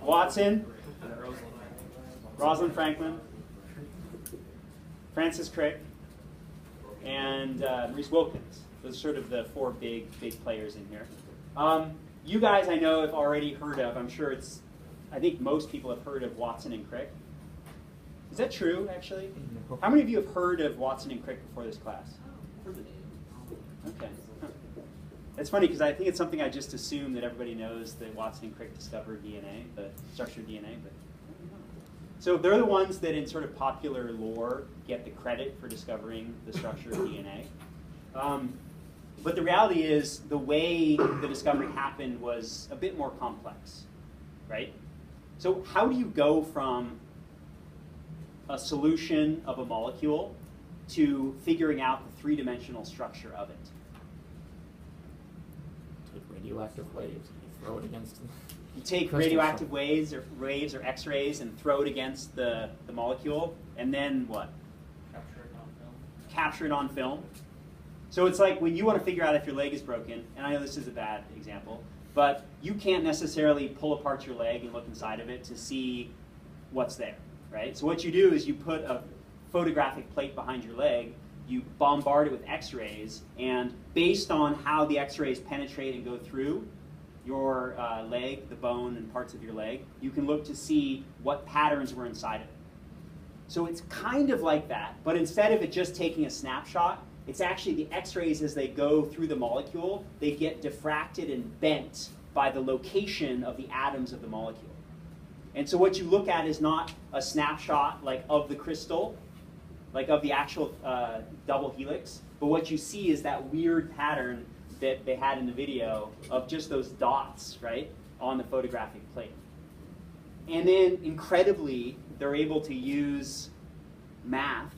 Watson, Rosalind Franklin, Francis Crick, and Maurice Wilkins. Those are sort of the four big players in here. You guys, I know, have already heard of. I'm sure I think most people have heard of Watson and Crick. Is that true, actually? No. How many of you have heard of Watson and Crick before this class? Okay. Huh. It's funny because I think it's something I just assume that everybody knows that Watson and Crick discovered DNA, the structure of DNA, but I don't know. So they're the ones that in sort of popular lore get the credit for discovering the structure of DNA. But the reality is the way the discovery happened was a bit more complex, right? So how do you go from a solution of a molecule to figuring out the three-dimensional structure of it? Take radioactive waves and throw it against them. You take radioactive waves or X-rays and throw it against the molecule, and then what? Capture it on film. Capture it on film. So it's like when you want to figure out if your leg is broken, and I know this is a bad example, but you can't necessarily pull apart your leg and look inside of it to see what's there, right? So what you do is you put a photographic plate behind your leg, you bombard it with X-rays, and based on how the X-rays penetrate and go through your leg, the bone and parts of your leg, you can look to see what patterns were inside of it. So it's kind of like that, but instead of it just taking a snapshot, it's actually the X-rays as they go through the molecule, they get diffracted and bent by the location of the atoms of the molecule. And so what you look at is not a snapshot like of the crystal, like of the actual double helix, but what you see is that weird pattern that they had in the video of just those dots, right, on the photographic plate. And then, incredibly, they're able to use math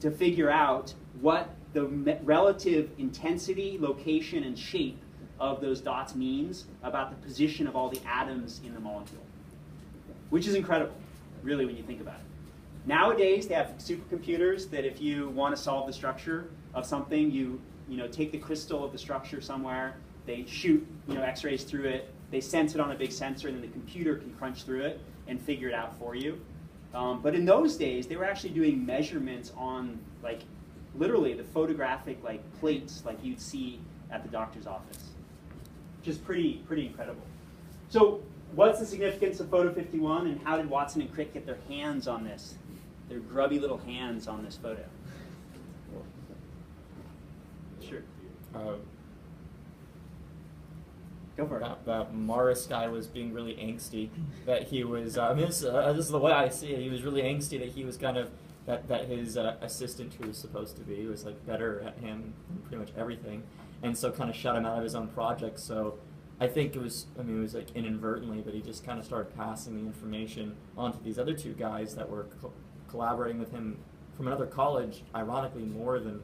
to figure out what the relative intensity, location, and shape of those dots means about the position of all the atoms in the molecule, which is incredible, really, when you think about it. Nowadays, they have supercomputers that if you want to solve the structure of something, you take the crystal of the structure somewhere, they shoot X-rays through it, they sense it on a big sensor, and then the computer can crunch through it and figure it out for you. But in those days, they were actually doing measurements on, like, literally the photographic plates like you'd see at the doctor's office, which is pretty incredible. So what's the significance of Photo 51, and how did Watson and Crick get their hands on this, their grubby little hands on this photo? Sure. Go for it. That Morris guy was being really angsty. That he was. This is the way I see it. He was really angsty that he was kind of that his assistant, who was supposed to be, was like better at him in pretty much everything, and so kind of shut him out of his own project. So I think it was. I mean, it was like inadvertently, but he just kind of started passing the information on to these other two guys that were collaborating with him from another college. Ironically, more than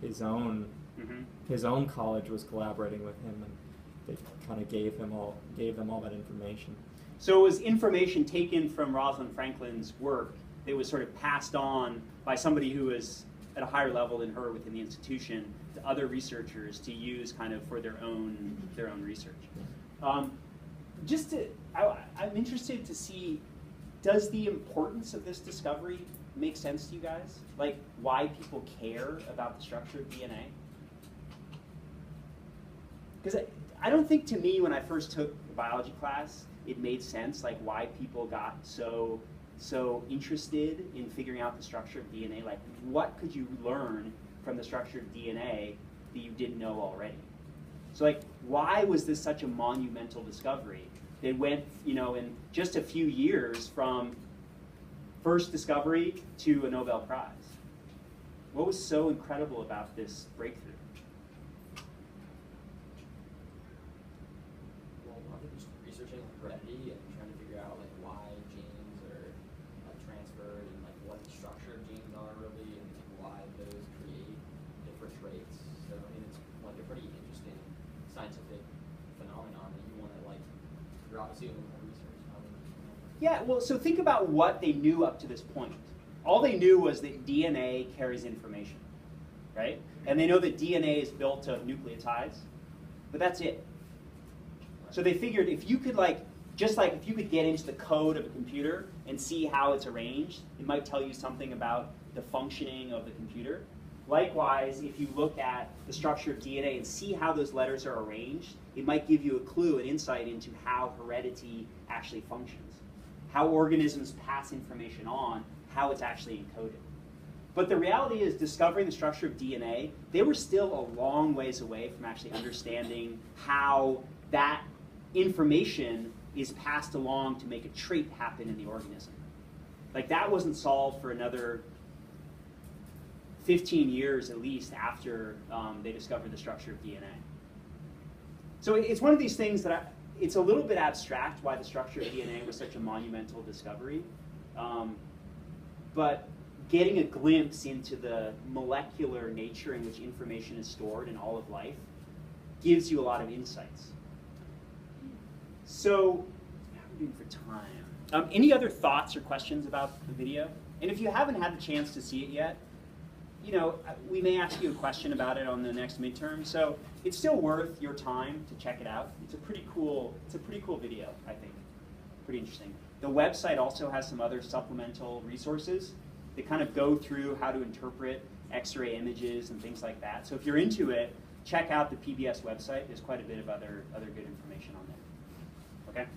his own. Mm-hmm. His own college was collaborating with him, and they kind of gave them all that information. So it was information taken from Rosalind Franklin's work that was sort of passed on by somebody who was at a higher level than her within the institution to other researchers to use kind of for their own research. I'm interested to see, does the importance of this discovery make sense to you guys? Like why people care about the structure of DNA? Because I don't think, to me, when I first took a biology class, it made sense, like why people got so interested in figuring out the structure of DNA. Like, what could you learn from the structure of DNA that you didn't know already? So, like, why was this such a monumental discovery that went, in just a few years from first discovery to a Nobel Prize? What was so incredible about this breakthrough? Heredity and trying to figure out why genes are transferred and what the structure of genes are really and why those create different traits. So I mean it's a pretty interesting scientific phenomenon that you want to you're obviously doing more research on. Yeah, well, so think about what they knew up to this point. All they knew was that DNA carries information, right? And they know that DNA is built of nucleotides, but that's it. So they figured if you could just like if you could get into the code of a computer and see how it's arranged, it might tell you something about the functioning of the computer. Likewise, if you look at the structure of DNA and see how those letters are arranged, it might give you a clue, an insight into how heredity actually functions, how organisms pass information on, how it's actually encoded. But the reality is, discovering the structure of DNA, they were still a long ways away from actually understanding how that information is passed along to make a trait happen in the organism. Like, that wasn't solved for another 15 years at least after they discovered the structure of DNA. So it's one of these things that it's a little bit abstract why the structure of DNA was such a monumental discovery. But getting a glimpse into the molecular nature in which information is stored in all of life gives you a lot of insights. So, how are we doing for time? Any other thoughts or questions about the video? And if you haven't had the chance to see it yet, you know, we may ask you a question about it on the next midterm. So it's still worth your time to check it out. It's a pretty cool video, I think. Pretty interesting. The website also has some other supplemental resources that kind of go through how to interpret X-ray images and things like that. So if you're into it, check out the PBS website. There's quite a bit of other good information on there. Okay?